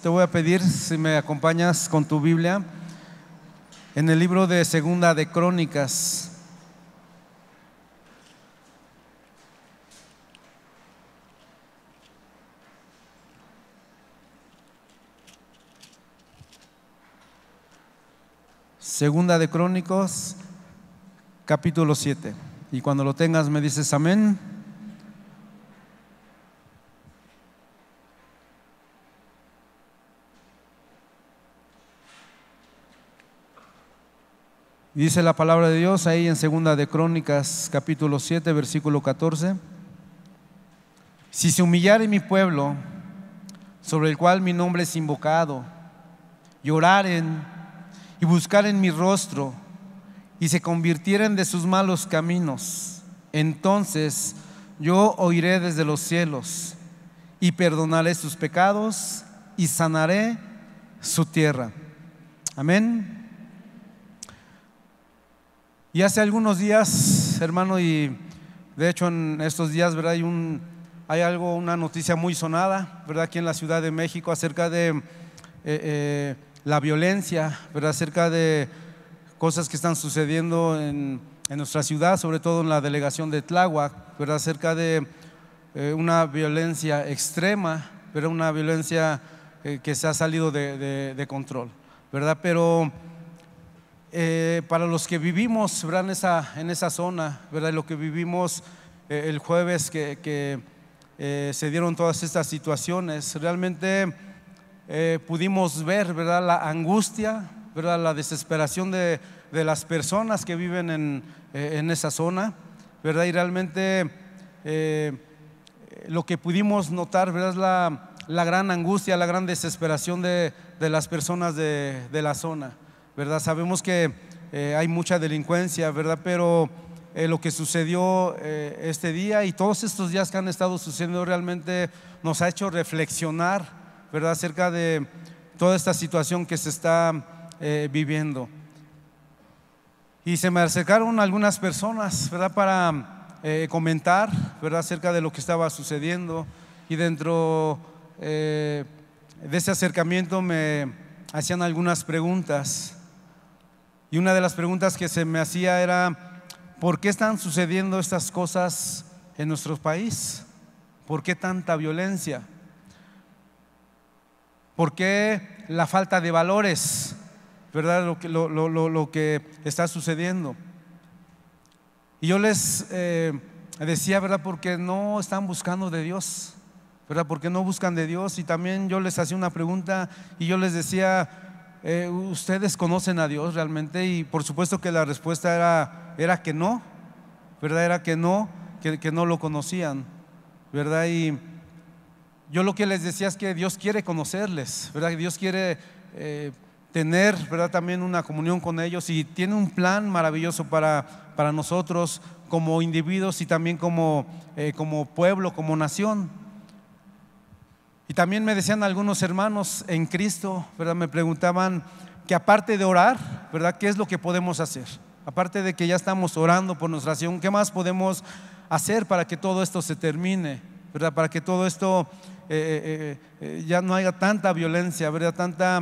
te voy a pedir si me acompañas con tu Biblia en el libro de Segunda de Crónicas. Segunda de Crónicas, capítulo 7. Y cuando lo tengas me dices amén. Dice la palabra de Dios ahí en Segunda de Crónicas, capítulo 7, versículo 14. Si se humillare mi pueblo, sobre el cual mi nombre es invocado, lloraren y buscaren mi rostro, y se convirtieren de sus malos caminos, entonces yo oiré desde los cielos y perdonaré sus pecados y sanaré su tierra. Amén. Y hace algunos días, hermano, y de hecho en estos días, ¿verdad? Hay una noticia muy sonada, ¿verdad? Aquí en la Ciudad de México acerca de la violencia, ¿verdad? Acerca de cosas que están sucediendo en nuestra ciudad, sobre todo en la delegación de Tláhuac, ¿verdad? Acerca de una violencia extrema, ¿verdad? Una violencia que se ha salido de control, ¿verdad? Pero para los que vivimos, ¿verdad? en esa zona, ¿verdad? Lo que vivimos el jueves que se dieron todas estas situaciones, realmente pudimos ver, ¿verdad? La angustia, ¿verdad? La desesperación de las personas que viven en esa zona, ¿verdad? Y realmente lo que pudimos notar, ¿verdad? Es la gran angustia, la gran desesperación de las personas de la zona, ¿verdad? Sabemos que hay mucha delincuencia, ¿verdad? Pero lo que sucedió este día y todos estos días que han estado sucediendo realmente nos ha hecho reflexionar, ¿verdad? Acerca de toda esta situación que se está viviendo. Y se me acercaron algunas personas, ¿verdad? Para comentar, ¿verdad? Acerca de lo que estaba sucediendo, y dentro de ese acercamiento me hacían algunas preguntas. Y una de las preguntas que se me hacía era: ¿por qué están sucediendo estas cosas en nuestro país? ¿Por qué tanta violencia? ¿Por qué la falta de valores? ¿Verdad? Lo que está sucediendo. Y yo les decía, ¿verdad? Porque no están buscando de Dios, ¿verdad? Porque no buscan de Dios. Y también yo les hacía una pregunta y yo les decía: ¿ustedes conocen a Dios realmente? Y por supuesto que la respuesta era que no, ¿verdad? Era que no lo conocían, ¿verdad? Y yo lo que les decía es que Dios quiere conocerles, ¿verdad? Dios quiere tener, ¿verdad? También una comunión con ellos, y tiene un plan maravilloso para nosotros como individuos y también como pueblo, como nación. Y también me decían algunos hermanos en Cristo, ¿verdad? Me preguntaban que aparte de orar, ¿verdad? ¿Qué es lo que podemos hacer? Aparte de que ya estamos orando por nuestra nación, ¿qué más podemos hacer para que todo esto se termine? ¿Verdad? Para que todo esto ya no haya tanta violencia, ¿verdad? Tanta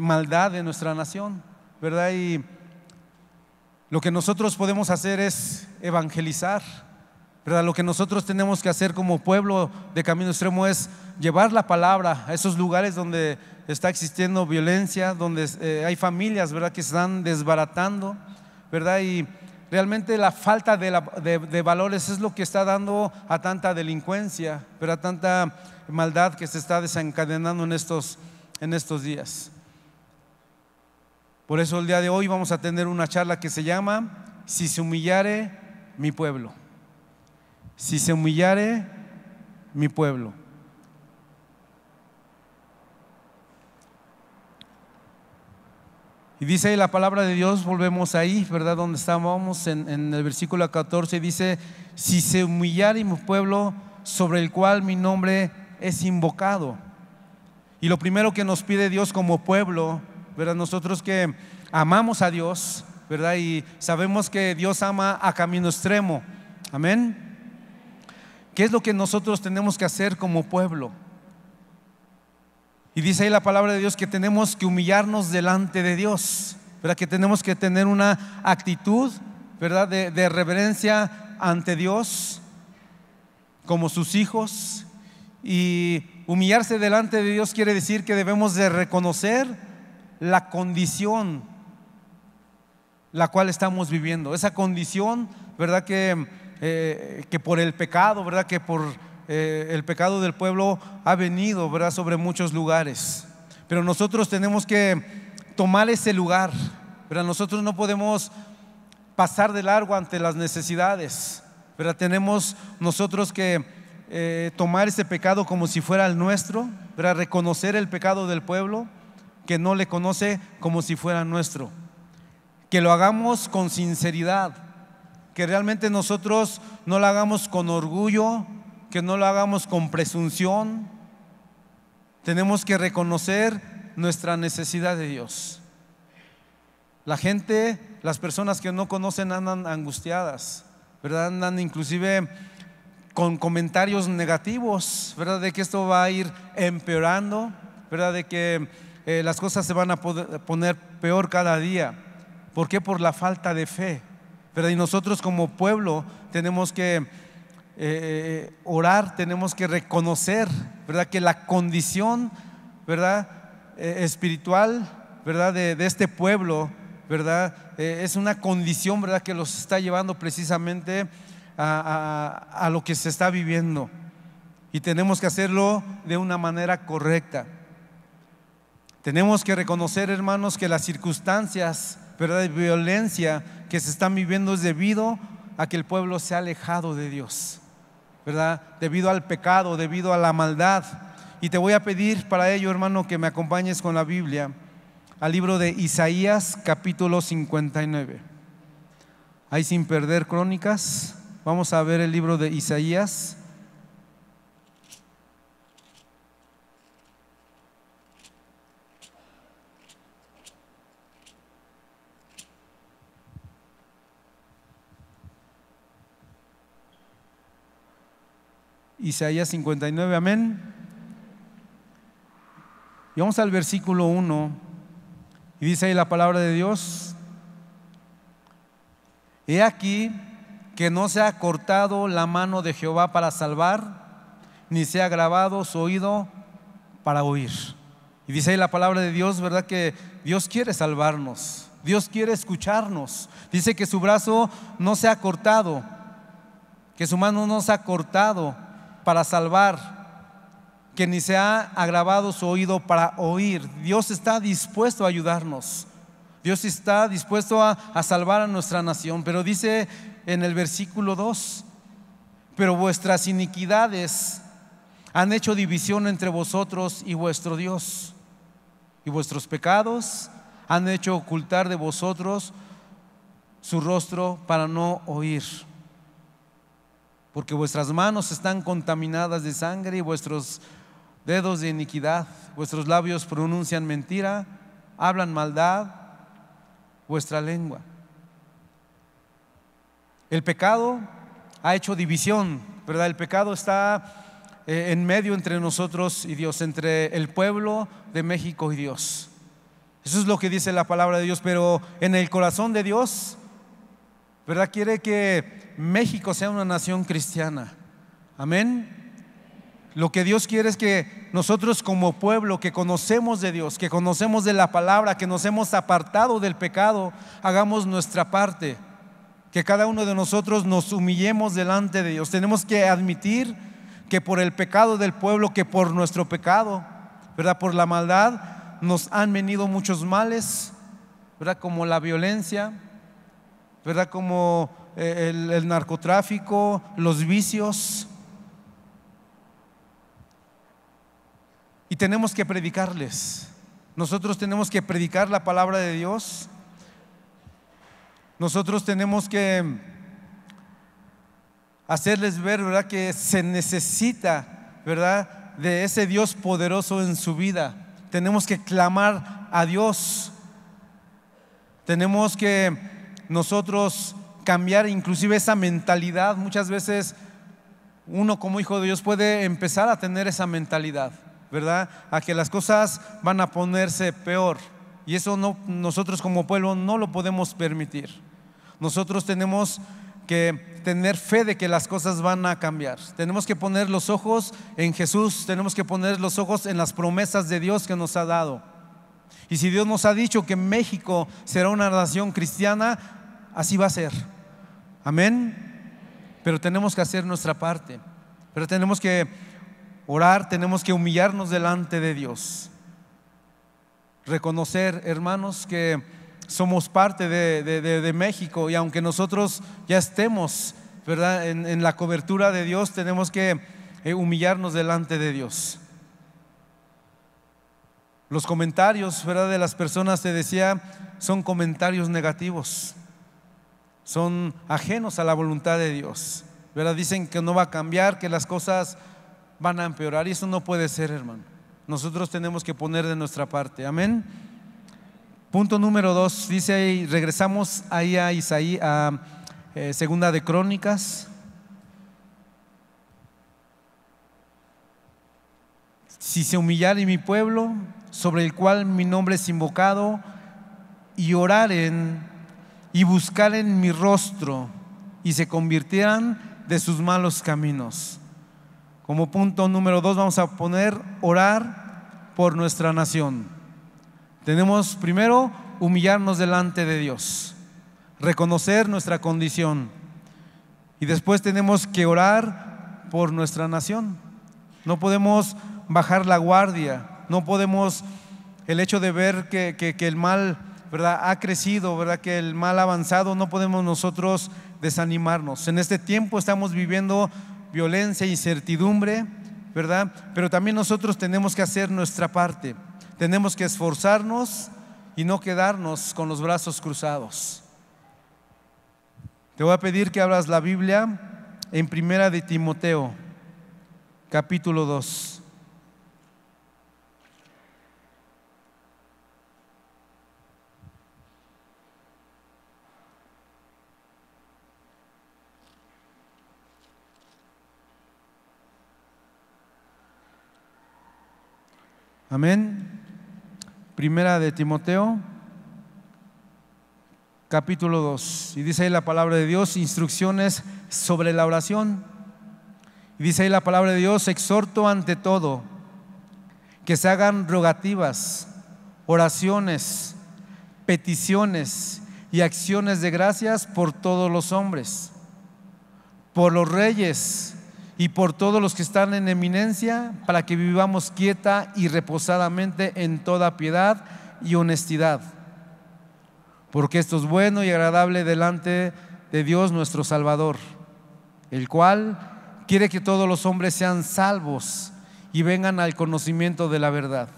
maldad en nuestra nación, ¿verdad? Y lo que nosotros podemos hacer es evangelizar, ¿verdad? Lo que nosotros tenemos que hacer como pueblo de Camino Extremo es llevar la palabra a esos lugares donde está existiendo violencia, donde hay familias, ¿verdad? Que se están desbaratando, ¿verdad? Y realmente la falta de valores es lo que está dando a tanta delincuencia, ¿verdad? Tanta maldad que se está desencadenando en estos días. Por eso el día de hoy vamos a tener una charla que se llama Si se humillare mi pueblo. Si se humillare mi pueblo. Y dice ahí la palabra de Dios, volvemos ahí, ¿verdad? Donde estábamos en el versículo 14, dice: si se humillare mi pueblo, sobre el cual mi nombre es invocado. Y lo primero que nos pide Dios como pueblo, ¿verdad? Nosotros que amamos a Dios, ¿verdad? Y sabemos que Dios ama a Camino Extremo. Amén. ¿Qué es lo que nosotros tenemos que hacer como pueblo? Y dice ahí la palabra de Dios que tenemos que humillarnos delante de Dios, ¿verdad? Que tenemos que tener una actitud, ¿verdad?, de reverencia ante Dios como sus hijos. Y humillarse delante de Dios quiere decir que debemos de reconocer la condición la cual estamos viviendo, esa condición, ¿verdad?, que por el pecado, ¿verdad?, que por el pecado del pueblo ha venido, ¿verdad?, sobre muchos lugares. Pero nosotros tenemos que tomar ese lugar, ¿verdad? Nosotros no podemos pasar de largo ante las necesidades, ¿verdad? Tenemos nosotros que tomar ese pecado como si fuera el nuestro, ¿verdad? Reconocer el pecado del pueblo que no le conoce como si fuera nuestro, que lo hagamos con sinceridad, que realmente nosotros no lo hagamos con orgullo, que no lo hagamos con presunción. Tenemos que reconocer nuestra necesidad de Dios. La gente, las personas que no conocen andan angustiadas, ¿verdad? Andan inclusive con comentarios negativos, ¿verdad?, de que esto va a ir empeorando, ¿verdad?, de que las cosas se van a poner peor cada día. ¿Por qué? Por la falta de fe, ¿verdad? Y nosotros como pueblo tenemos que orar, tenemos que reconocer, ¿verdad?, que la condición, ¿verdad?, espiritual, ¿verdad?, de este pueblo, ¿verdad?, es una condición, ¿verdad?, que los está llevando precisamente a lo que se está viviendo, y tenemos que hacerlo de una manera correcta. Tenemos que reconocer, hermanos, que las circunstancias, ¿verdad?, de violencia que se están viviendo es debido a que el pueblo se ha alejado de Dios, ¿verdad?, debido al pecado, debido a la maldad. Y te voy a pedir para ello, hermano, que me acompañes con la Biblia al libro de Isaías capítulo 59. Ahí, sin perder crónicas, vamos a ver el libro de Isaías. Isaías 59, amén. Y vamos al versículo 1, y dice ahí la palabra de Dios: He aquí que no se ha cortado la mano de Jehová para salvar, ni se ha agravado su oído para oír. Y dice ahí la palabra de Dios, ¿verdad?, que Dios quiere salvarnos, Dios quiere escucharnos. Dice que su brazo no se ha cortado, que su mano no se ha cortado para salvar, que ni se ha agravado su oído para oír. Dios está dispuesto a ayudarnos, Dios está dispuesto a salvar a nuestra nación. Pero dice en el versículo 2: pero vuestras iniquidades han hecho división entre vosotros y vuestro Dios, y vuestros pecados han hecho ocultar de vosotros su rostro para no oír. Porque vuestras manos están contaminadas de sangre y vuestros dedos de iniquidad, vuestros labios pronuncian mentira, hablan maldad, vuestra lengua. El pecado ha hecho división, ¿verdad? El pecado está en medio entre nosotros y Dios, entre el pueblo de México y Dios. Eso es lo que dice la palabra de Dios. Pero en el corazón de Dios, ¿verdad?, quiere que México sea una nación cristiana. Amén. Lo que Dios quiere es que nosotros como pueblo que conocemos de Dios, que conocemos de la palabra, que nos hemos apartado del pecado, hagamos nuestra parte. Que cada uno de nosotros nos humillemos delante de Dios. Tenemos que admitir que por el pecado del pueblo, que por nuestro pecado, ¿verdad?, por la maldad, nos han venido muchos males, ¿verdad?, como la violencia, ¿verdad?, como el narcotráfico, los vicios. Y tenemos que predicarles. Nosotros tenemos que predicar la palabra de Dios. Nosotros tenemos que hacerles ver, ¿verdad?, que se necesita, ¿verdad?, de ese Dios poderoso en su vida. Tenemos que clamar a Dios. Tenemos que nosotros cambiar inclusive esa mentalidad. Muchas veces uno como hijo de Dios puede empezar a tener esa mentalidad, ¿verdad? A que las cosas van a ponerse peor. Y eso no, nosotros como pueblo no lo podemos permitir. Nosotros tenemos que tener fe de que las cosas van a cambiar. Tenemos que poner los ojos en Jesús, tenemos que poner los ojos en las promesas de Dios que nos ha dado. Y si Dios nos ha dicho que México será una nación cristiana, así va a ser. Amén. Pero tenemos que hacer nuestra parte. Pero tenemos que orar, tenemos que humillarnos delante de Dios. Reconocer, hermanos, que somos parte de México, y aunque nosotros ya estemos, ¿verdad?, en la cobertura de Dios, tenemos que humillarnos delante de Dios. Los comentarios, ¿verdad?, de las personas, te decía, son comentarios negativos, son ajenos a la voluntad de Dios, ¿verdad? Dicen que no va a cambiar, que las cosas van a empeorar, y eso no puede ser, hermano. Nosotros tenemos que poner de nuestra parte. Amén. Punto número 2, dice ahí, regresamos ahí a Isaías, a Segunda de Crónicas. Si se humillare mi pueblo, sobre el cual mi nombre es invocado, y oraren y buscaren mi rostro, y se convirtieran de sus malos caminos. Como punto número 2 vamos a poner orar por nuestra nación. Tenemos primero humillarnos delante de Dios, reconocer nuestra condición, y después tenemos que orar por nuestra nación. No podemos bajar la guardia, no podemos, el hecho de ver que el mal, ¿verdad?, ha crecido, ¿verdad?, que el mal ha avanzado, no podemos nosotros desanimarnos. En este tiempo estamos viviendo violencia, incertidumbre, ¿verdad? Pero también nosotros tenemos que hacer nuestra parte. Tenemos que esforzarnos y no quedarnos con los brazos cruzados. Te voy a pedir que abras la Biblia en Primera de Timoteo, capítulo 2. Amén. Primera de Timoteo, capítulo 2. Y dice ahí la palabra de Dios, instrucciones sobre la oración. Y dice ahí la palabra de Dios, exhorto ante todo que se hagan rogativas, oraciones, peticiones y acciones de gracias por todos los hombres, por los reyes y por todos los que están en eminencia, para que vivamos quieta y reposadamente en toda piedad y honestidad, porque esto es bueno y agradable delante de Dios nuestro Salvador, el cual quiere que todos los hombres sean salvos y vengan al conocimiento de la verdad.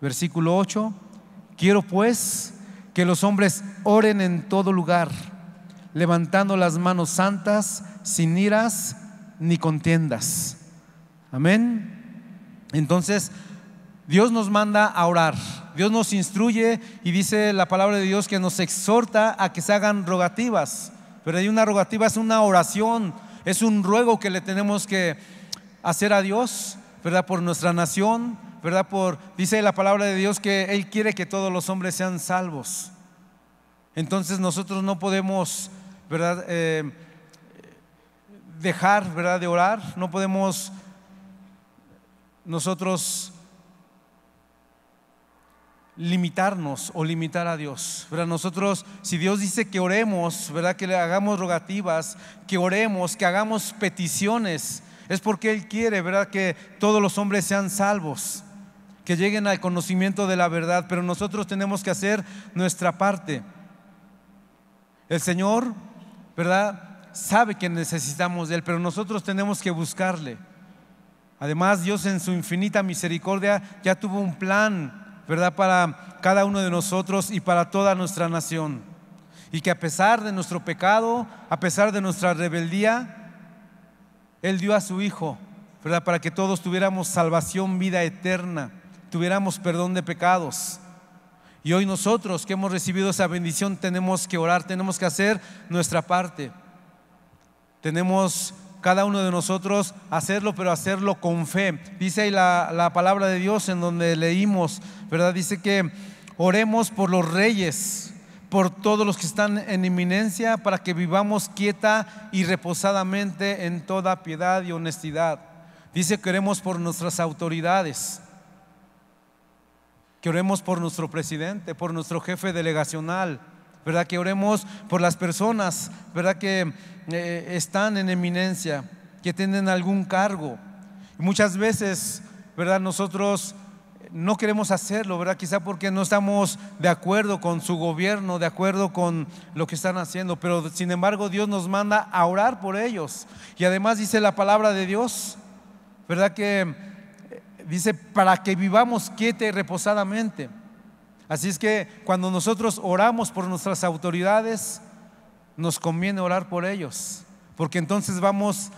Versículo 8, quiero pues que los hombres oren en todo lugar, levantando las manos santas, sin iras ni contiendas. Amén. Entonces Dios nos manda a orar, Dios nos instruye, y dice la palabra de Dios que nos exhorta a que se hagan rogativas. Pero hay una rogativa, es una oración, es un ruego que le tenemos que hacer a Dios, ¿verdad?, por nuestra nación, ¿verdad? Dice la palabra de Dios que Él quiere que todos los hombres sean salvos. Entonces nosotros no podemos, ¿verdad?, dejar, ¿verdad?, de orar. No podemos nosotros limitarnos o limitar a Dios, ¿verdad? Nosotros, si Dios dice que oremos, ¿verdad?, que le hagamos rogativas, que oremos, que hagamos peticiones, es porque Él quiere, ¿verdad?, que todos los hombres sean salvos, que lleguen al conocimiento de la verdad. Pero nosotros tenemos que hacer nuestra parte. El Señor, ¿verdad?, sabe que necesitamos de Él, pero nosotros tenemos que buscarle. Además, Dios en su infinita misericordia ya tuvo un plan, ¿verdad?, para cada uno de nosotros y para toda nuestra nación. Y que a pesar de nuestro pecado, a pesar de nuestra rebeldía, Él dio a su Hijo, ¿verdad?, para que todos tuviéramos salvación, vida eterna, tuviéramos perdón de pecados. Y hoy nosotros que hemos recibido esa bendición tenemos que orar, tenemos que hacer nuestra parte. Tenemos cada uno de nosotros hacerlo, pero hacerlo con fe. Dice ahí la palabra de Dios en donde leímos, ¿verdad? Dice que oremos por los reyes, por todos los que están en eminencia, para que vivamos quieta y reposadamente en toda piedad y honestidad. Dice que oremos por nuestras autoridades, que oremos por nuestro presidente, por nuestro jefe delegacional, ¿verdad? Que oremos por las personas, ¿verdad? Que están en eminencia, que tienen algún cargo. Y muchas veces, ¿verdad? Nosotros no queremos hacerlo, ¿verdad? Quizá porque no estamos de acuerdo con su gobierno, de acuerdo con lo que están haciendo, pero sin embargo Dios nos manda a orar por ellos. Y además dice la palabra de Dios, ¿verdad? Que dice para que vivamos quieta y reposadamente. Así es que cuando nosotros oramos por nuestras autoridades, nos conviene orar por ellos, porque entonces vamos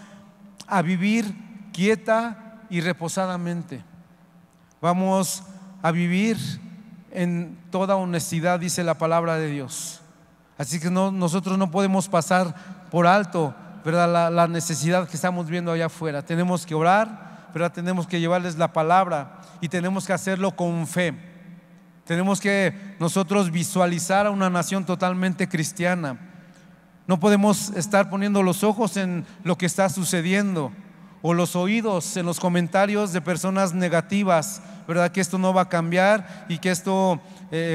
a vivir quieta y reposadamente. Vamos a vivir en toda honestidad, dice la palabra de Dios. Así que nosotros no podemos pasar por alto, ¿verdad? La necesidad que estamos viendo allá afuera. Tenemos que orar, ¿verdad? Tenemos que llevarles la palabra y tenemos que hacerlo con fe. Tenemos que nosotros visualizar a una nación totalmente cristiana. No podemos estar poniendo los ojos en lo que está sucediendo o los oídos en los comentarios de personas negativas, ¿verdad? Que esto no va a cambiar y que esto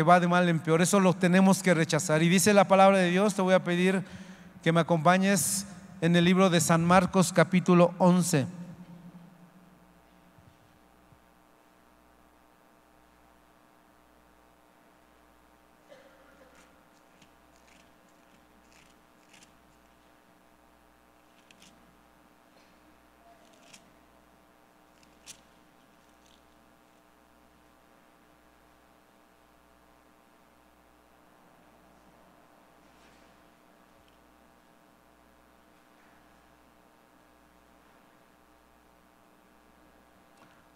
va de mal en peor. Eso lo tenemos que rechazar. Y dice la palabra de Dios, te voy a pedir que me acompañes en el libro de San Marcos capítulo 11.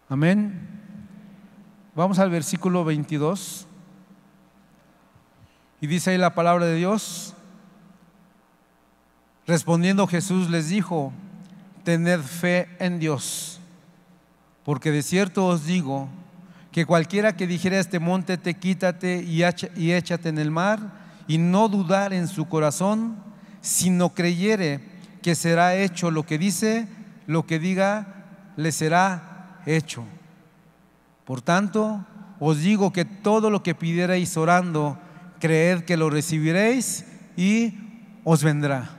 Amén. Vamos al versículo 22. Y dice ahí la palabra de Dios: respondiendo Jesús les dijo: tened fe en Dios, porque de cierto os digo que cualquiera que dijera a este monte, te quítate y échate en el mar, y no dudar en su corazón, sino creyere que será hecho lo que dice, lo que diga le será hecho. Por tanto, os digo que todo lo que pidierais orando, creed que lo recibiréis y os vendrá.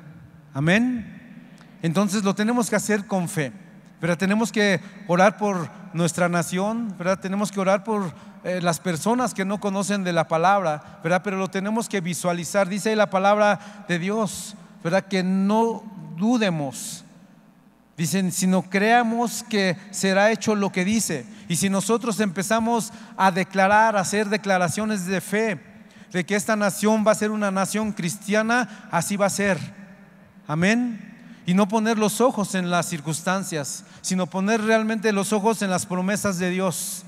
Amén. Entonces lo tenemos que hacer con fe, pero tenemos que orar por nuestra nación, ¿verdad? Tenemos que orar por las personas que no conocen de la palabra, ¿verdad? Pero lo tenemos que visualizar. Dice ahí la palabra de Dios, ¿verdad? Que no dudemos. Dicen, si no creamos que será hecho lo que dice. Y si nosotros empezamos a declarar, a hacer declaraciones de fe, de que esta nación va a ser una nación cristiana, así va a ser. Amén. Y no poner los ojos en las circunstancias, sino poner realmente los ojos en las promesas de Dios.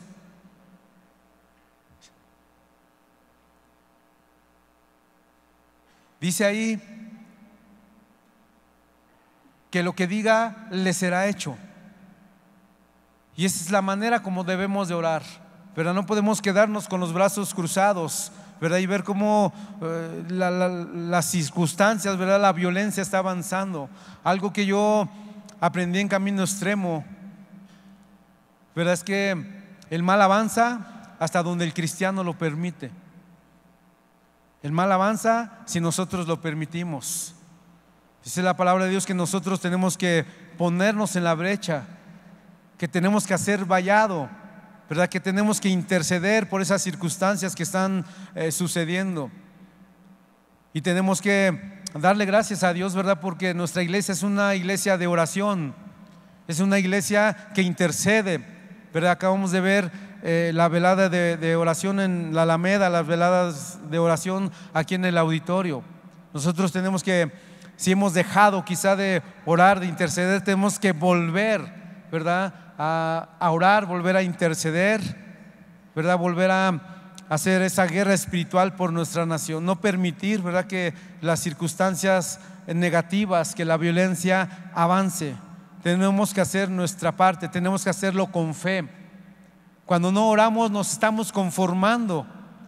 Dice ahí que lo que diga le será hecho. Y esa es la manera como debemos de orar, pero no podemos quedarnos con los brazos cruzados, ¿verdad? Y ver cómo las circunstancias, ¿verdad? La violencia está avanzando. Algo que yo aprendí en Camino Extremo, ¿verdad? Es que el mal avanza hasta donde el cristiano lo permite. El mal avanza si nosotros lo permitimos. Dice la palabra de Dios que nosotros tenemos que ponernos en la brecha, que tenemos que hacer vallado, ¿verdad? Que tenemos que interceder por esas circunstancias que están sucediendo. Y tenemos que darle gracias a Dios, ¿verdad? Porque nuestra iglesia es una iglesia de oración, es una iglesia que intercede, ¿verdad? Acabamos de ver la velada de oración en la Alameda, las veladas de oración aquí en el auditorio. Nosotros tenemos que, si hemos dejado quizá de orar, de interceder, tenemos que volver, ¿verdad? A orar, volver a interceder, ¿verdad? Volver a hacer esa guerra espiritual por nuestra nación, no permitir, ¿verdad?, que las circunstancias negativas, que la violencia avance. Tenemos que hacer nuestra parte, tenemos que hacerlo con fe. Cuando no oramos nos estamos conformando,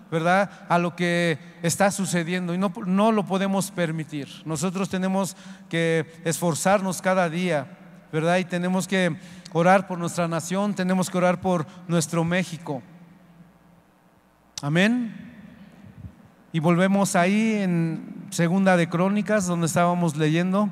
¿verdad?, a lo que está sucediendo, y no lo podemos permitir. Nosotros tenemos que esforzarnos cada día, ¿verdad?, y tenemos que orar por nuestra nación, tenemos que orar por nuestro México. Amén. Y volvemos ahí en Segunda de Crónicas, donde estábamos leyendo.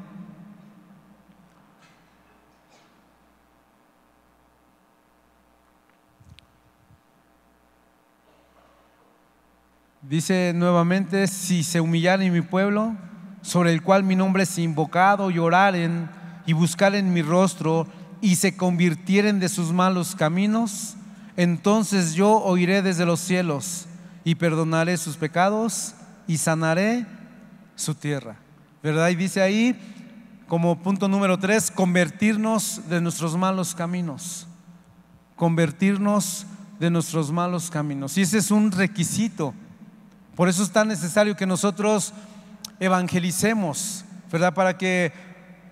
Dice nuevamente: si se humillaren mi pueblo, sobre el cual mi nombre es invocado, y oraren y buscaren mi rostro, y se convirtieren de sus malos caminos, entonces yo oiré desde los cielos y perdonaré sus pecados y sanaré su tierra, ¿verdad? Y dice ahí, como punto número 3, convertirnos de nuestros malos caminos. Convertirnos de nuestros malos caminos. Y ese es un requisito. Por eso es tan necesario que nosotros evangelicemos, ¿verdad?, para que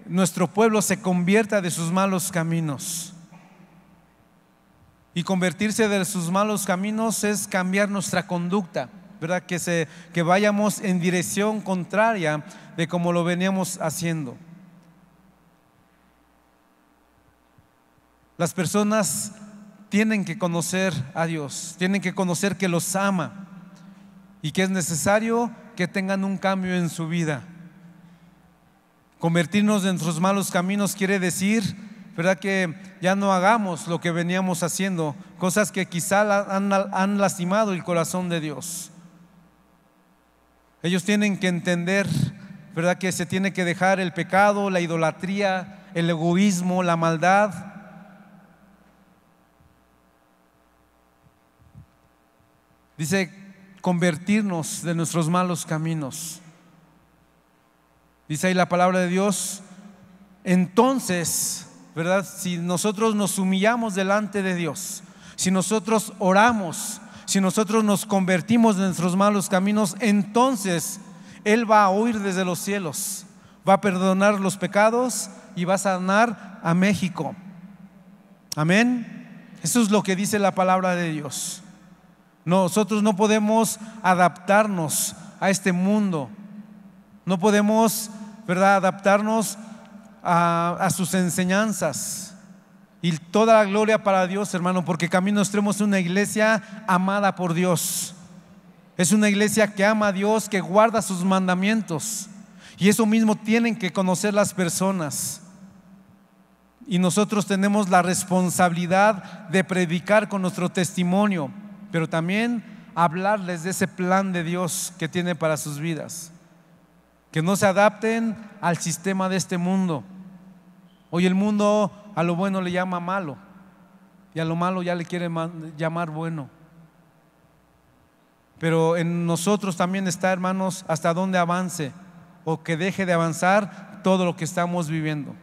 nuestro pueblo se convierta de sus malos caminos. Y convertirse de sus malos caminos es cambiar nuestra conducta, ¿verdad?, que vayamos en dirección contraria de como lo veníamos haciendo. Las personas tienen que conocer a Dios, tienen que conocer que los ama y que es necesario que tengan un cambio en su vida. Convertirnos de nuestros malos caminos quiere decir, ¿verdad?, que ya no hagamos lo que veníamos haciendo, cosas que quizá han lastimado el corazón de Dios. Ellos tienen que entender, ¿verdad?, que se tiene que dejar el pecado, la idolatría, el egoísmo, la maldad. Dice convertirnos de nuestros malos caminos. Dice ahí la palabra de Dios. Entonces, ¿verdad?, si nosotros nos humillamos delante de Dios, si nosotros oramos, si nosotros nos convertimos de nuestros malos caminos, entonces Él va a oír desde los cielos, va a perdonar los pecados y va a sanar a México. Amén. Eso es lo que dice la palabra de Dios. Nosotros no podemos adaptarnos a este mundo, no podemos, ¿verdad?, adaptarnos a sus enseñanzas. Y toda la gloria para Dios, hermano, porque Camino Extremo es una iglesia amada por Dios. Es una iglesia que ama a Dios, que guarda sus mandamientos. Y eso mismo tienen que conocer las personas. Y nosotros tenemos la responsabilidad de predicar con nuestro testimonio, pero también hablarles de ese plan de Dios que tiene para sus vidas. Que no se adapten al sistema de este mundo. Hoy el mundo a lo bueno le llama malo y a lo malo ya le quiere llamar bueno. Pero en nosotros también está, hermanos, hasta dónde avance o que deje de avanzar todo lo que estamos viviendo.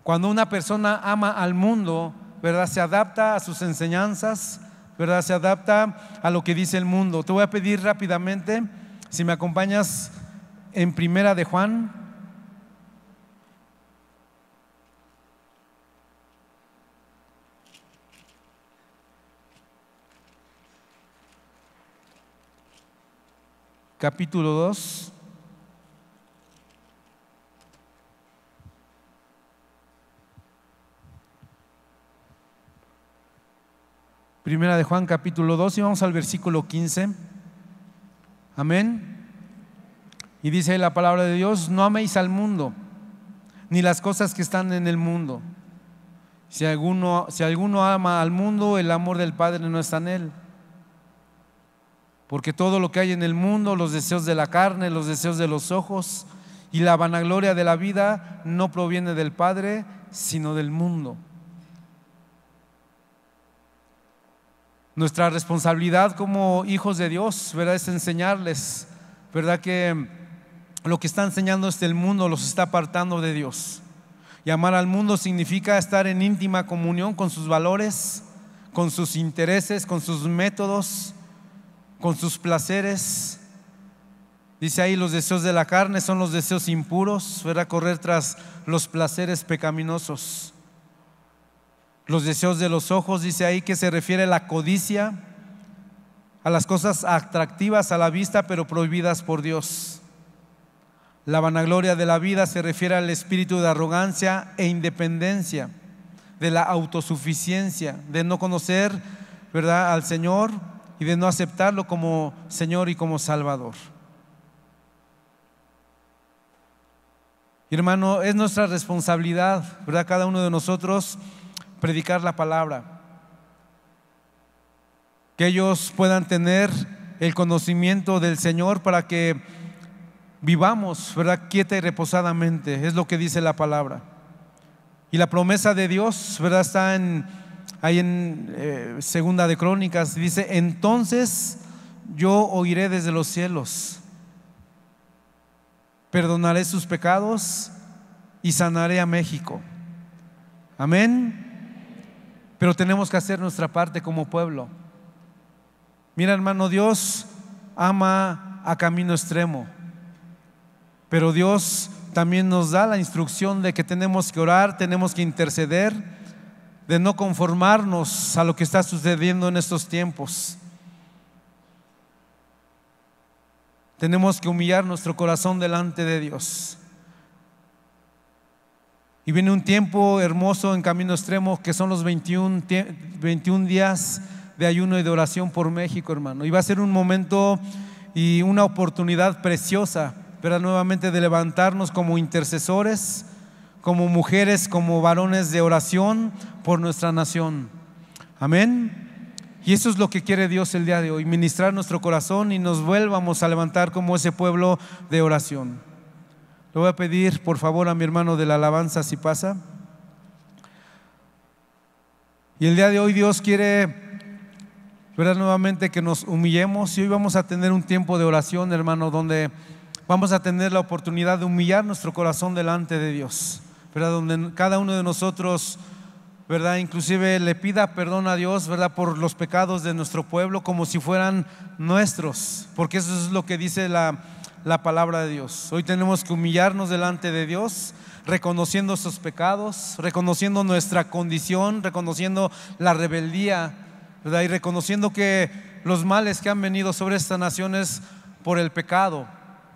Cuando una persona ama al mundo, ¿verdad?, se adapta a sus enseñanzas, ¿verdad?, se adapta a lo que dice el mundo. Te voy a pedir rápidamente si me acompañas en Primera de Juan. Capítulo 2. Primera de Juan, capítulo 2, y vamos al versículo 15. Amén. Y dice la palabra de Dios: no améis al mundo, ni las cosas que están en el mundo. Si alguno ama al mundo, el amor del Padre no está en él. Porque todo lo que hay en el mundo, los deseos de la carne, los deseos de los ojos y la vanagloria de la vida, no proviene del Padre, sino del mundo. Nuestra responsabilidad como hijos de Dios, ¿verdad?, es enseñarles, ¿verdad?, que lo que está enseñando el mundo los está apartando de Dios. Y amar al mundo significa estar en íntima comunión con sus valores, con sus intereses, con sus métodos, con sus placeres. Dice ahí, los deseos de la carne son los deseos impuros, ¿verdad? Correr tras los placeres pecaminosos. Los deseos de los ojos, dice ahí, que se refiere a la codicia, a las cosas atractivas a la vista pero prohibidas por Dios. La vanagloria de la vida se refiere al espíritu de arrogancia e independencia, de la autosuficiencia, de no conocer, ¿verdad?, al Señor y de no aceptarlo como Señor y como Salvador. Hermano, es nuestra responsabilidad, ¿verdad?, cada uno de nosotros predicar la palabra, que ellos puedan tener el conocimiento del Señor para que vivamos, ¿verdad?, quieta y reposadamente. Es lo que dice la palabra. Y la promesa de Dios, ¿verdad?, está ahí en Segunda de Crónicas. Dice: entonces yo oiré desde los cielos, perdonaré sus pecados y sanaré a México. Amén. Pero tenemos que hacer nuestra parte como pueblo. Mira, hermano, Dios ama a Camino Extremo, pero Dios también nos da la instrucción de que tenemos que orar, tenemos que interceder, de no conformarnos a lo que está sucediendo en estos tiempos. Tenemos que humillar nuestro corazón delante de Dios. Y viene un tiempo hermoso en Camino Extremo, que son los 21 días de ayuno y de oración por México, hermano. Y va a ser un momento y una oportunidad preciosa, pero nuevamente de levantarnos como intercesores, como mujeres, como varones de oración por nuestra nación. Amén. Y eso es lo que quiere Dios el día de hoy, ministrar nuestro corazón y nos vuelvamos a levantar como ese pueblo de oración. Le voy a pedir por favor a mi hermano de la alabanza, si pasa. Y el día de hoy Dios quiere, ¿verdad?, nuevamente que nos humillemos. Y hoy vamos a tener un tiempo de oración, hermano, donde vamos a tener la oportunidad de humillar nuestro corazón delante de Dios, ¿verdad?, donde cada uno de nosotros, ¿verdad?, inclusive le pida perdón a Dios, ¿verdad?, por los pecados de nuestro pueblo como si fueran nuestros, porque eso es lo que dice la palabra de Dios. Hoy tenemos que humillarnos delante de Dios, reconociendo esos pecados, reconociendo nuestra condición, reconociendo la rebeldía, ¿verdad?, y reconociendo que los males que han venido sobre estas naciones por el pecado.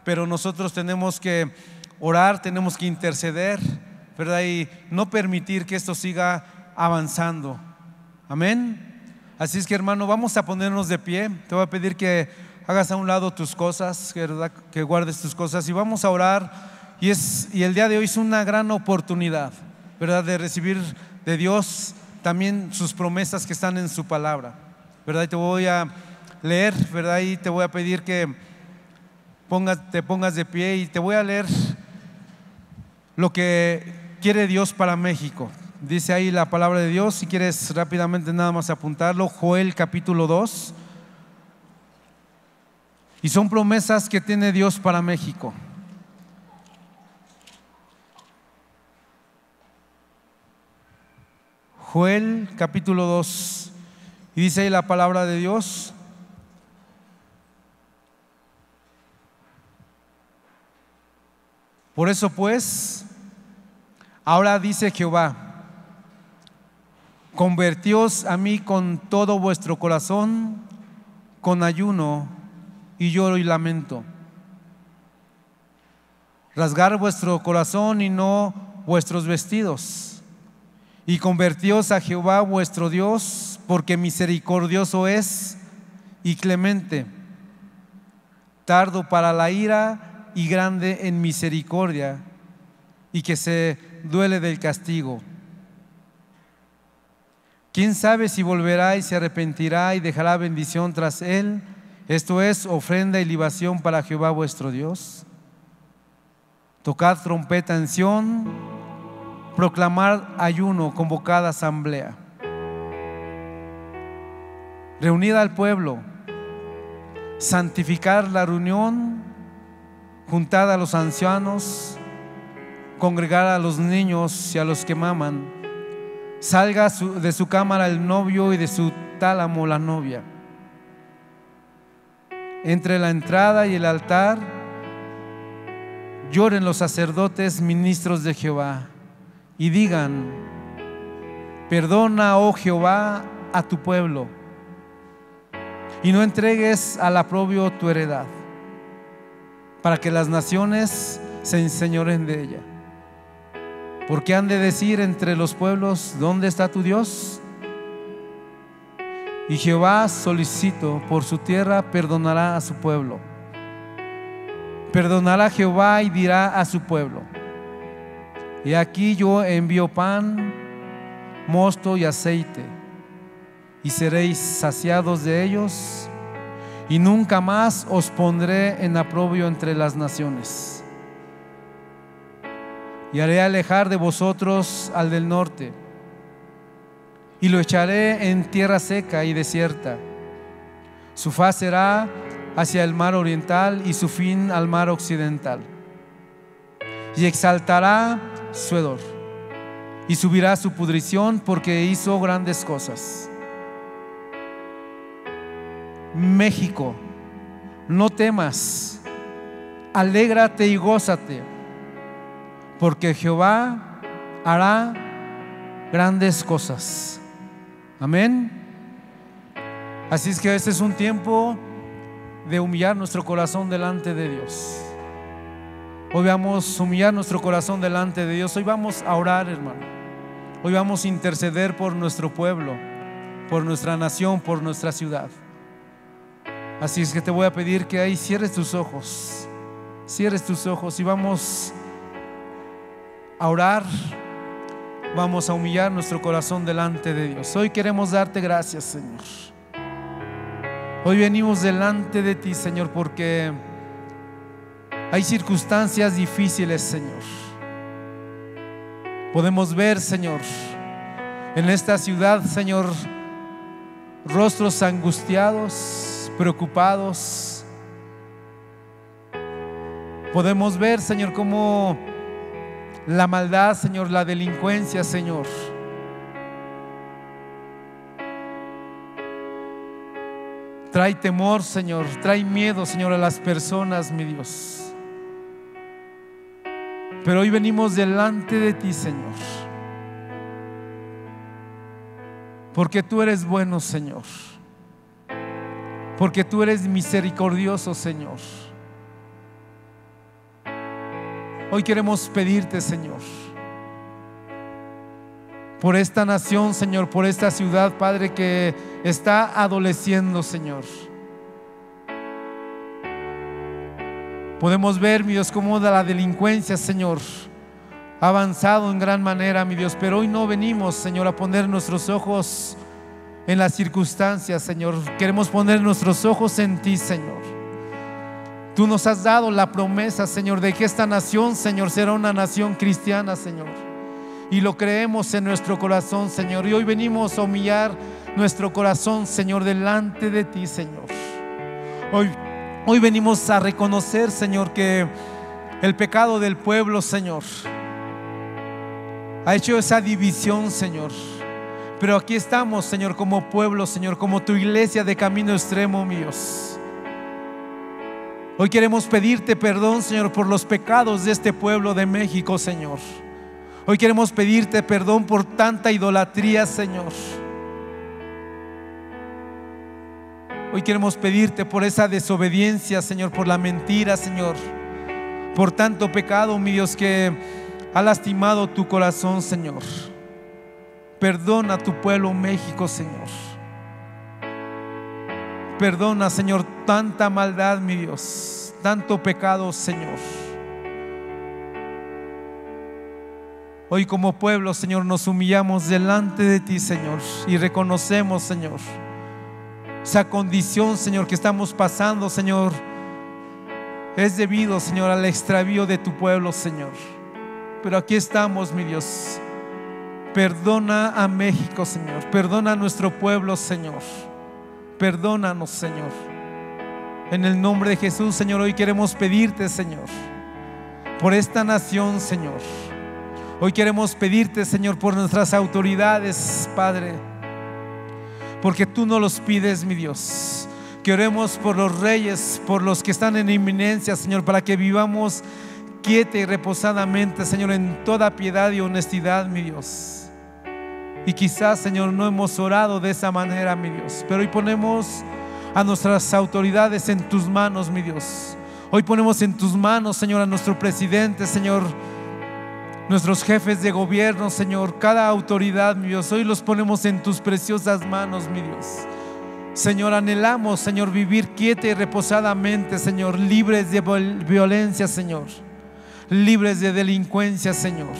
Pero nosotros tenemos que orar, tenemos que interceder, ¿verdad?, y no permitir que esto siga avanzando. Amén. Así es que, hermano, vamos a ponernos de pie. Te voy a pedir que hagas a un lado tus cosas, ¿verdad?, que guardes tus cosas, y vamos a orar. Y el día de hoy es una gran oportunidad, ¿verdad?, de recibir de Dios también sus promesas que están en su palabra, ¿verdad? Y te voy a leer, ¿verdad?, y te voy a pedir que te pongas de pie y te voy a leer lo que quiere Dios para México. Dice ahí la palabra de Dios, si quieres rápidamente nada más apuntarlo, Joel capítulo 2. Y son promesas que tiene Dios para México. Joel capítulo 2. Y dice ahí la palabra de Dios: por eso pues, ahora dice Jehová, convertíos a mí con todo vuestro corazón, con ayuno y lloro y lamento. Rasgar vuestro corazón y no vuestros vestidos, y convertíos a Jehová vuestro Dios, porque misericordioso es y clemente, tardo para la ira y grande en misericordia, y que se duele del castigo. ¿Quién sabe si volverá y se arrepentirá y dejará bendición tras él? Esto es ofrenda y libación para Jehová vuestro Dios. Tocad trompeta en Sión, proclamar ayuno, convocad asamblea. Reunid al pueblo, santificar la reunión, juntad a los ancianos, congregar a los niños y a los que maman, Salga de su cámara el novio y de su tálamo la novia. Entre la entrada y el altar lloren los sacerdotes ministros de Jehová y digan: perdona, oh Jehová, a tu pueblo, y no entregues al oprobio tu heredad, para que las naciones se enseñoren de ella. Porque han de decir entre los pueblos: ¿dónde está tu Dios? Y Jehová, solicito por su tierra, perdonará a su pueblo. Perdonará Jehová y dirá a su pueblo: y aquí yo envío pan, mosto y aceite, y seréis saciados de ellos, y nunca más os pondré en oprobio entre las naciones. Y haré alejar de vosotros al del norte, y lo echaré en tierra seca y desierta. Su faz será hacia el mar oriental y su fin al mar occidental. Y exaltará su hedor y subirá su pudrición, porque hizo grandes cosas. México, no temas, alégrate y gózate, porque Jehová hará grandes cosas. Amén. Así es que este es un tiempo de humillar nuestro corazón delante de Dios. Hoy vamos a humillar nuestro corazón delante de Dios. Hoy vamos a orar, hermano. Hoy vamos a interceder por nuestro pueblo, por nuestra nación, por nuestra ciudad. Así es que te voy a pedir que ahí cierres tus ojos. Cierres tus ojos y vamos a orar. Vamos a humillar nuestro corazón delante de Dios. Hoy queremos darte gracias, Señor. Hoy venimos delante de ti, Señor, porque hay circunstancias difíciles, Señor. Podemos ver, Señor, en esta ciudad, Señor, rostros angustiados, preocupados. Podemos ver, Señor, cómo la maldad, Señor, la delincuencia, Señor, trae temor, Señor, trae miedo, Señor, a las personas, mi Dios. Pero hoy venimos delante de ti, Señor, porque tú eres bueno, Señor, porque tú eres misericordioso, Señor. Hoy queremos pedirte, Señor, por esta nación, Señor, por esta ciudad, Padre, que está adoleciendo, Señor. Podemos ver, mi Dios, cómo la delincuencia, Señor, ha avanzado en gran manera, mi Dios. Pero hoy no venimos, Señor, a poner nuestros ojos en las circunstancias, Señor. Queremos poner nuestros ojos en ti, Señor. Tú nos has dado la promesa, Señor, de que esta nación, Señor, será una nación cristiana, Señor. Y lo creemos en nuestro corazón, Señor. Y hoy venimos a humillar nuestro corazón, Señor, delante de ti, Señor. Hoy venimos a reconocer, Señor, que el pecado del pueblo, Señor, ha hecho esa división, Señor. Pero aquí estamos, Señor, como pueblo, Señor, como tu iglesia de Camino Extremo, mi Dios. Hoy queremos pedirte perdón, Señor, por los pecados de este pueblo de México, Señor. Hoy queremos pedirte perdón por tanta idolatría, Señor. Hoy queremos pedirte por esa desobediencia, Señor, por la mentira, Señor, por tanto pecado, mi Dios, que ha lastimado tu corazón, Señor. Perdona a tu pueblo México, Señor. Perdona, Señor, tanta maldad, mi Dios, tanto pecado, Señor. Hoy como pueblo, Señor, nos humillamos delante de ti, Señor, y reconocemos, Señor, esa condición, Señor, que estamos pasando, Señor, es debido, Señor, al extravío de tu pueblo, Señor. Pero aquí estamos, mi Dios. Perdona a México, Señor. Perdona a nuestro pueblo, Señor. Perdónanos, Señor. En el nombre de Jesús, Señor, hoy queremos pedirte, Señor, por esta nación, Señor. Hoy queremos pedirte, Señor, por nuestras autoridades, Padre, porque tú nos los pides, mi Dios. Que oremos por los reyes, por los que están en inminencia, Señor, para que vivamos quieta y reposadamente, Señor, en toda piedad y honestidad, mi Dios. Y quizás, Señor, no hemos orado de esa manera, mi Dios, pero hoy ponemos a nuestras autoridades en tus manos, mi Dios. Hoy ponemos en tus manos, Señor, a nuestro presidente, Señor, nuestros jefes de gobierno, Señor, cada autoridad, mi Dios. Hoy los ponemos en tus preciosas manos, mi Dios. Señor, anhelamos, Señor, vivir quieta y reposadamente, Señor, libres de violencia, Señor, libres de delincuencia, Señor.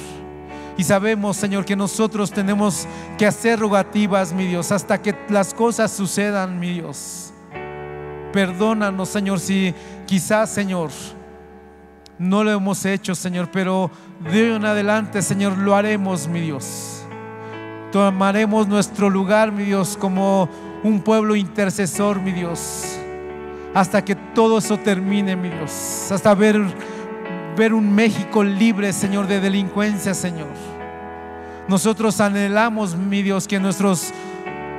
Y sabemos, Señor, que nosotros tenemos que hacer rogativas, mi Dios, hasta que las cosas sucedan, mi Dios. Perdónanos, Señor, si quizás, Señor, no lo hemos hecho, Señor, pero de hoy en adelante, Señor, lo haremos, mi Dios. Tomaremos nuestro lugar, mi Dios, como un pueblo intercesor, mi Dios, hasta que todo eso termine, mi Dios, hasta ver un México libre, Señor, de delincuencia, Señor. Nosotros anhelamos, mi Dios, que nuestros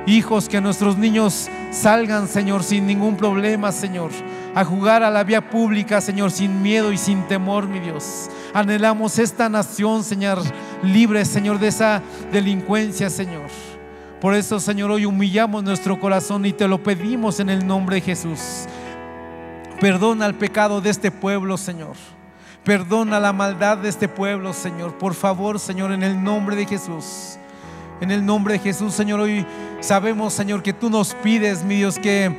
hijos, que nuestros niños salgan, Señor, sin ningún problema, Señor, a jugar a la vía pública, Señor, sin miedo y sin temor, mi Dios. Anhelamos esta nación, Señor, libre, Señor, de esa delincuencia, Señor. Por eso, Señor, hoy humillamos nuestro corazón y te lo pedimos en el nombre de Jesús. Perdona el pecado de este pueblo, Señor. Perdona la maldad de este pueblo, Señor. Por favor, Señor, en el nombre de Jesús. En el nombre de Jesús, Señor, hoy sabemos, Señor, que tú nos pides, mi Dios, que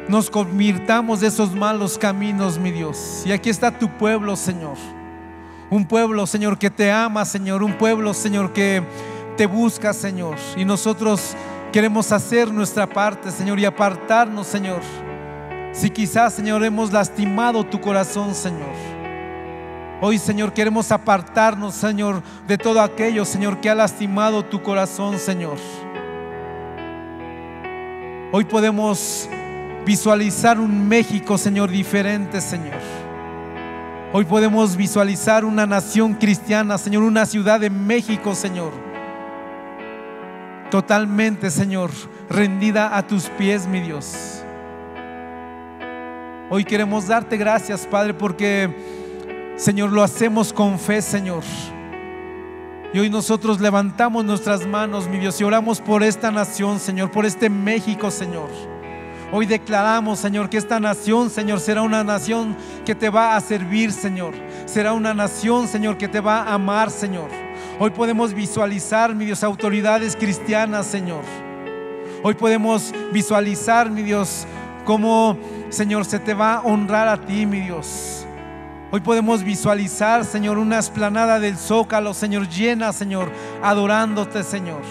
nos convirtamos de esos malos caminos, mi Dios. Y aquí está tu pueblo, Señor. Un pueblo, Señor, que te ama, Señor. Un pueblo, Señor, que te busca, Señor. Y nosotros queremos hacer nuestra parte, Señor, y apartarnos, Señor. Si quizás, Señor, hemos lastimado tu corazón, Señor, hoy, Señor, queremos apartarnos, Señor, de todo aquello, Señor, que ha lastimado tu corazón, Señor. Hoy podemos visualizar un México, Señor, diferente, Señor. Hoy podemos visualizar una nación cristiana, Señor, una ciudad de México, Señor, totalmente, Señor, rendida a tus pies, mi Dios. Hoy queremos darte gracias, Padre, porque, Señor, lo hacemos con fe, Señor. Y hoy nosotros levantamos nuestras manos, mi Dios, y oramos por esta nación, Señor, por este México, Señor. Hoy declaramos, Señor, que esta nación, Señor, será una nación que te va a servir, Señor. Será una nación, Señor, que te va a amar, Señor. Hoy podemos visualizar, mi Dios, autoridades cristianas, Señor. Hoy podemos visualizar, mi Dios, cómo, Señor, se te va a honrar a ti, mi Dios. Hoy podemos visualizar, Señor, una explanada del Zócalo, Señor, llena, Señor, adorándote, Señor,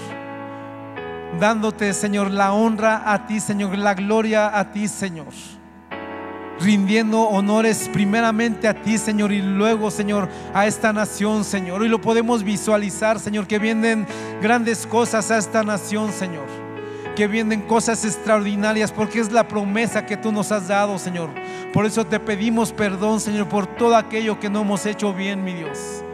dándote, Señor, la honra a ti, Señor, la gloria a ti, Señor, rindiendo honores primeramente a ti, Señor, y luego, Señor, a esta nación, Señor. Hoy lo podemos visualizar, Señor, que vienen grandes cosas a esta nación, Señor, que vienen cosas extraordinarias, porque es la promesa que tú nos has dado, Señor. Por eso te pedimos perdón, Señor, por todo aquello que no hemos hecho bien, mi Dios.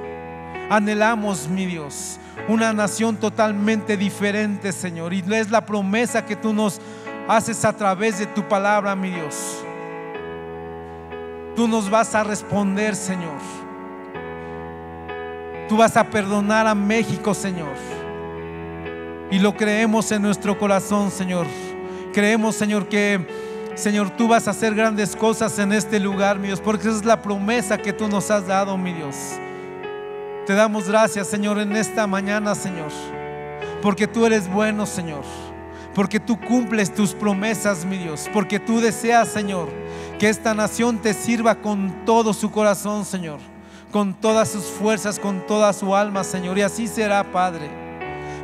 Anhelamos, mi Dios, una nación totalmente diferente, Señor, y es la promesa que tú nos haces a través de tu palabra, mi Dios. Tú nos vas a responder, Señor. Tú vas a perdonar a México, Señor. Y lo creemos en nuestro corazón, Señor. Creemos, Señor, que, Señor, tú vas a hacer grandes cosas en este lugar, mi Dios, porque esa es la promesa que tú nos has dado, mi Dios. Te damos gracias, Señor, en esta mañana, Señor, porque tú eres bueno, Señor, porque tú cumples tus promesas, mi Dios, porque tú deseas, Señor, que esta nación te sirva con todo su corazón, Señor, con todas sus fuerzas, con toda su alma, Señor, y así será, Padre.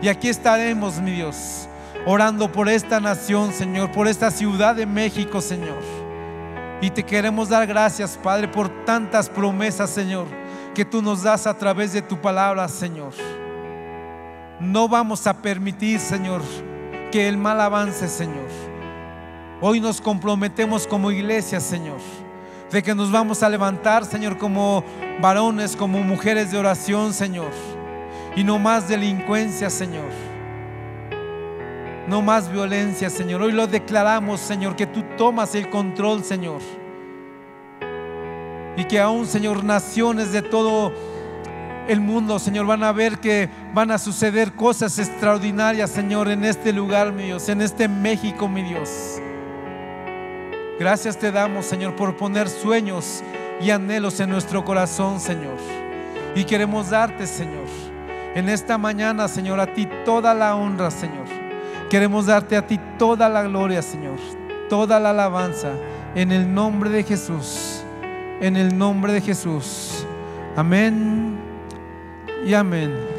Y aquí estaremos, mi Dios, orando por esta nación, Señor, por esta ciudad de México, Señor. Y te queremos dar gracias, Padre, por tantas promesas, Señor, que tú nos das a través de tu palabra, Señor. No vamos a permitir, Señor, que el mal avance, Señor. Hoy nos comprometemos como iglesia, Señor, de que nos vamos a levantar, Señor, como varones, como mujeres de oración, Señor, Y no más delincuencia, Señor. No más violencia, Señor. Hoy lo declaramos, Señor, que tú tomas el control, Señor. Y que aún, Señor, naciones de todo el mundo, Señor, van a ver que van a suceder cosas extraordinarias, Señor, en este lugar, mi Dios, en este México, mi Dios. Gracias te damos, Señor, por poner sueños y anhelos en nuestro corazón, Señor. Y queremos darte, Señor, en esta mañana, Señor, a ti toda la honra, Señor. Queremos darte a ti toda la gloria, Señor, toda la alabanza, en el nombre de Jesús. En el nombre de Jesús. Amén y amén.